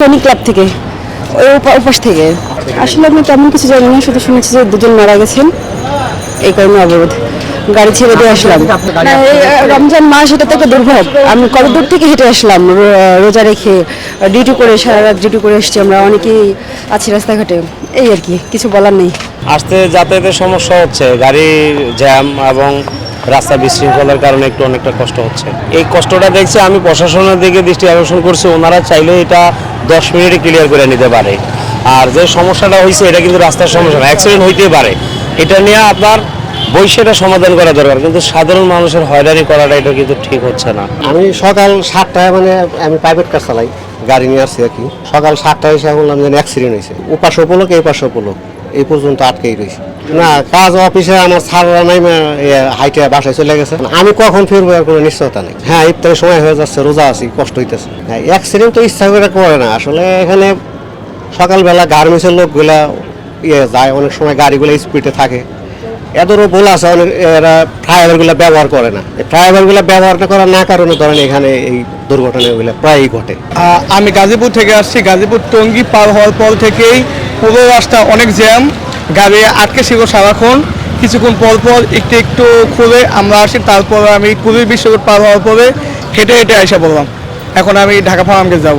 Tony club থেকে ওই উপাস থেকে আসলে আমি তেমন কিছু জানি না, শুধু শুনেছি যে দুজন মারা গেছেন, এই কারণে অবরোধ। গাড়ি ছেড়ে দিয়ে আসলাম। না, এই রমজান মাস, এটা তো একটা দুর্ভোগ। আমি কত দূর থেকে হেঁটে আসলাম, রোজা রেখে ডিউটি করে, সারা রাত ডিউটি করে এসেছি। আমরা অনেকেই আছি রাস্তাঘাটে, এই আর কি, কিছু বলার নেই। আসতে যাতায়াতের সমস্যা হচ্ছে, গাড়ির জ্যাম এবং রাস্তা বিশৃঙ্খলার কারণে অনেকটা কষ্ট হচ্ছে। এই কষ্টটা দেখছি, আমি প্রশাসনের দিকে দৃষ্টি আকর্ষণ করছি, ওনারা চাইলে এটা 10 মিনিটে ক্লিয়ার করে নিতে পারে। আর যে সমস্যাটা হয়েছে এটা কিন্তু রাস্তার সমস্যা না, অ্যাক্সিডেন্ট হইতেই পারে। এটা নিয়ে আপনার বৈষয়টা সমাধান করা দরকার, কিন্তু সাধারণ মানুষের হয়রানি করাটা এটা কিন্তু ঠিক হচ্ছে না। আমি সকাল 7টায় আমি প্রাইভেট কার চালাই, গাড়ি নিয়ে আসছি আর কি। সকাল 7টায় এসে বললাম যে অ্যাক্সিডেন্ট হয়েছে, ওপাশ উপলক এই পাশ উপলক, এই পর্যন্ত আটকেই রয়েছে। না, কাজ অফিসে আমার ছাড়া নাই, হাইটে বাসায় চলে গেছে। আমি কখন ফিরবো এর কোনো নিশ্চয়তা নেই। হ্যাঁ, ইফতারের সময় হয়ে যাচ্ছে, রোজা আছি, কষ্ট হইতেছে। হ্যাঁ, অ্যাক্সিডেন্ট তো ইচ্ছা করে করে না আসলে। এখানে সকালবেলা গার্মেন্টসের লোকগুলা যায়, অনেক সময় গাড়িগুলো স্পিডে থাকে। এদেরও বলা আছে, অনেক এরা ফ্লাইওভারগুলো ব্যবহার করে না। ফ্লাইওভারগুলো ব্যবহার না করার না কারণে ধরেন এখানে এই দুর্ঘটনাগুলো প্রায়ই ঘটে। আমি গাজীপুর থেকে আসছি। গাজীপুর টঙ্গী পার হওয়ার পর থেকেই পুরো রাস্তা অনেক জ্যাম, গাড়ি আটকে ছিল সারাক্ষণ। কিছুক্ষণ পর পর একটু একটু খুলে আমরা আসি। তারপর আমি কুড়ি বিশ্বরোড পার হওয়ার পরে হেঁটে হেঁটে এসে বললাম, এখন আমি ঢাকা ফার্মকে যাব।